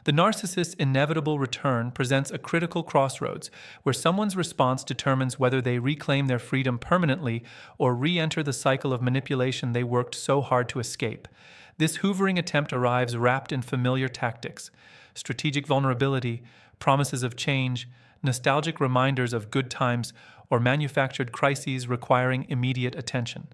The narcissist's inevitable return presents a critical crossroads where someone's response determines whether they reclaim their freedom permanently or re-enter the cycle of manipulation they worked so hard to escape. This hoovering attempt arrives wrapped in familiar tactics: strategic vulnerability, promises of change, nostalgic reminders of good times, or manufactured crises requiring immediate attention.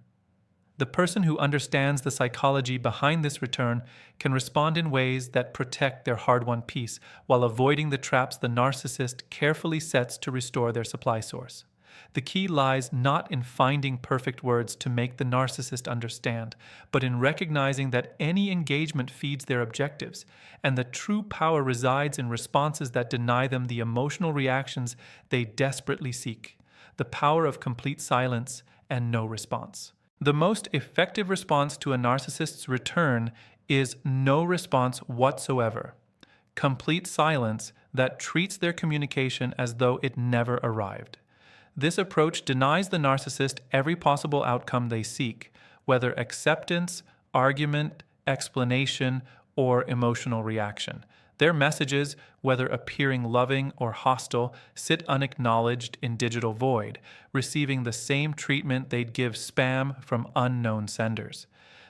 The person who understands the psychology behind this return can respond in ways that protect their hard-won peace while avoiding the traps the narcissist carefully sets to restore their supply source. The key lies not in finding perfect words to make the narcissist understand, but in recognizing that any engagement feeds their objectives, and that true power resides in responses that deny them the emotional reactions they desperately seek, the power of complete silence and no response. The most effective response to a narcissist's return is no response whatsoever. Complete silence that treats their communication as though it never arrived. This approach denies the narcissist every possible outcome they seek, whether acceptance, argument, explanation, or emotional reaction. Their messages, whether appearing loving or hostile, sit unacknowledged in digital void, receiving the same treatment they'd give spam from unknown senders.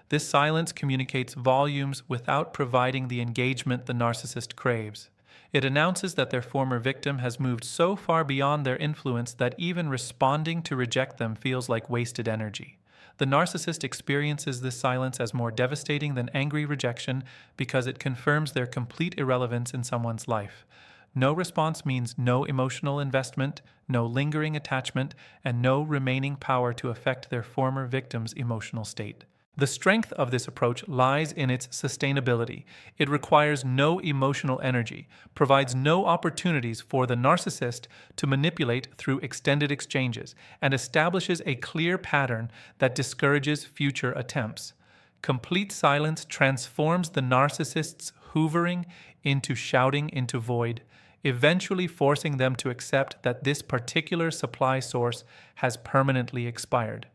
This silence communicates volumes without providing the engagement the narcissist craves. It announces that their former victim has moved so far beyond their influence that even responding to reject them feels like wasted energy. The narcissist experiences this silence as more devastating than angry rejection because it confirms their complete irrelevance in someone's life. No response means no emotional investment, no lingering attachment, and no remaining power to affect their former victim's emotional state. The strength of this approach lies in its sustainability. It requires no emotional energy, provides no opportunities for the narcissist to manipulate through extended exchanges, and establishes a clear pattern that discourages future attempts. Complete silence transforms the narcissist's hoovering into shouting into void, eventually forcing them to accept that this particular supply source has permanently expired.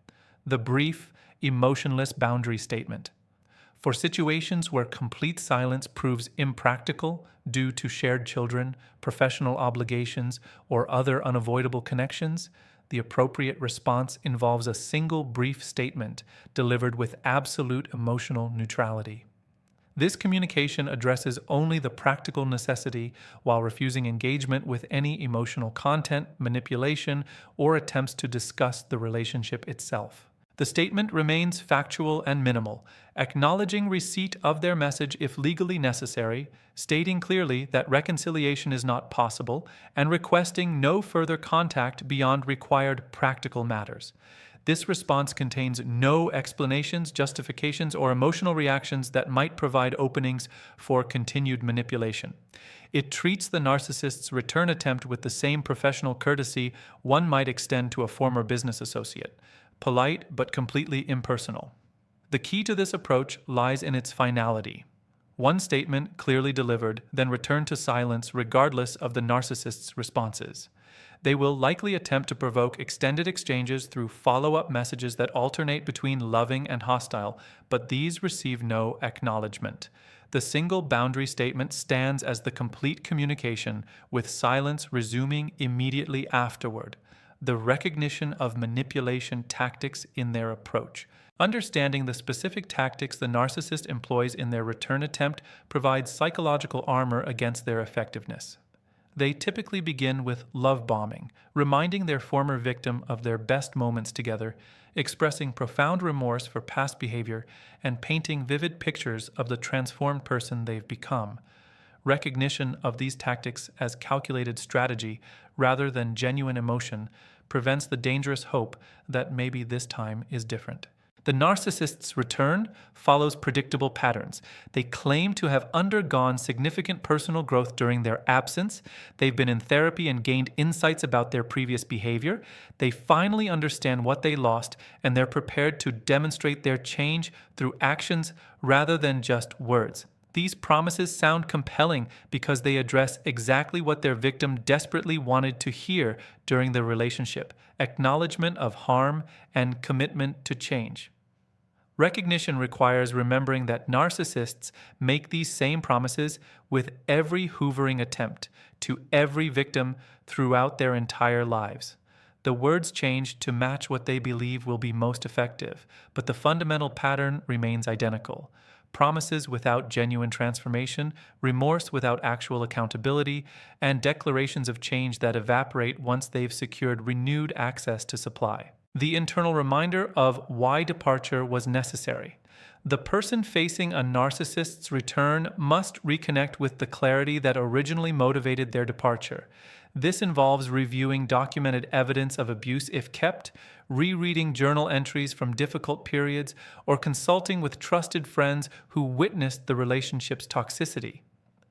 The brief, emotionless boundary statement. For situations where complete silence proves impractical due to shared children, professional obligations, or other unavoidable connections, the appropriate response involves a single brief statement delivered with absolute emotional neutrality. This communication addresses only the practical necessity while refusing engagement with any emotional content, manipulation, or attempts to discuss the relationship itself. The statement remains factual and minimal, acknowledging receipt of their message if legally necessary, stating clearly that reconciliation is not possible, and requesting no further contact beyond required practical matters. This response contains no explanations, justifications, or emotional reactions that might provide openings for continued manipulation. It treats the narcissist's return attempt with the same professional courtesy one might extend to a former business associate. Polite but completely impersonal. The key to this approach lies in its finality. One statement clearly delivered, then return to silence regardless of the narcissist's responses. They will likely attempt to provoke extended exchanges through follow-up messages that alternate between loving and hostile, but these receive no acknowledgement. The single boundary statement stands as the complete communication, with silence resuming immediately afterward. The recognition of manipulation tactics in their approach. Understanding the specific tactics the narcissist employs in their return attempt provides psychological armor against their effectiveness. They typically begin with love bombing, reminding their former victim of their best moments together, expressing profound remorse for past behavior, and painting vivid pictures of the transformed person they've become. Recognition of these tactics as calculated strategy rather than genuine emotion prevents the dangerous hope that maybe this time is different. The narcissist's return follows predictable patterns. They claim to have undergone significant personal growth during their absence. They've been in therapy and gained insights about their previous behavior. They finally understand what they lost, and they're prepared to demonstrate their change through actions rather than just words. These promises sound compelling because they address exactly what their victim desperately wanted to hear during the relationship: acknowledgement of harm and commitment to change. Recognition requires remembering that narcissists make these same promises with every hoovering attempt to every victim throughout their entire lives. The words change to match what they believe will be most effective, but the fundamental pattern remains identical. Promises without genuine transformation, remorse without actual accountability, and declarations of change that evaporate once they've secured renewed access to supply. The internal reminder of why departure was necessary. The person facing a narcissist's return must reconnect with the clarity that originally motivated their departure. This involves reviewing documented evidence of abuse if kept, rereading journal entries from difficult periods, or consulting with trusted friends who witnessed the relationship's toxicity.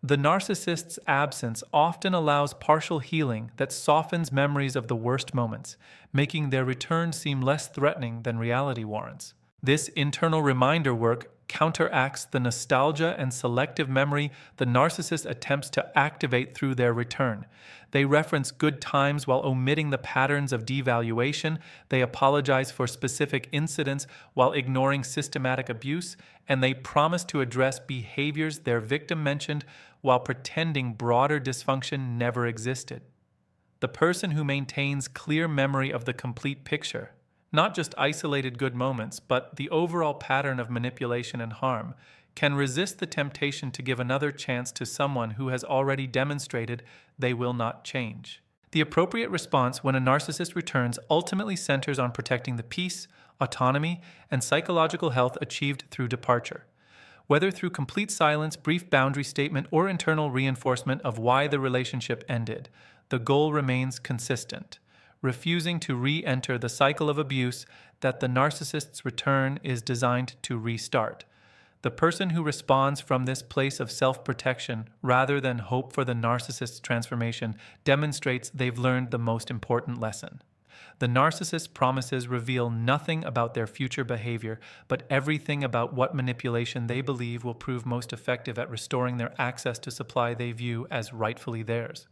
The narcissist's absence often allows partial healing that softens memories of the worst moments, making their return seem less threatening than reality warrants. This internal reminder work counteracts the nostalgia and selective memory the narcissist attempts to activate through their return. They reference good times while omitting the patterns of devaluation, they apologize for specific incidents while ignoring systematic abuse, and they promise to address behaviors their victim mentioned while pretending broader dysfunction never existed. The person who maintains clear memory of the complete picture, not just isolated good moments, but the overall pattern of manipulation and harm, can resist the temptation to give another chance to someone who has already demonstrated they will not change. The appropriate response when a narcissist returns ultimately centers on protecting the peace, autonomy, and psychological health achieved through departure. Whether through complete silence, brief boundary statement, or internal reinforcement of why the relationship ended, the goal remains consistent. Refusing to re-enter the cycle of abuse that the narcissist's return is designed to restart. The person who responds from this place of self-protection rather than hope for the narcissist's transformation demonstrates they've learned the most important lesson. The narcissist's promises reveal nothing about their future behavior, but everything about what manipulation they believe will prove most effective at restoring their access to supply they view as rightfully theirs.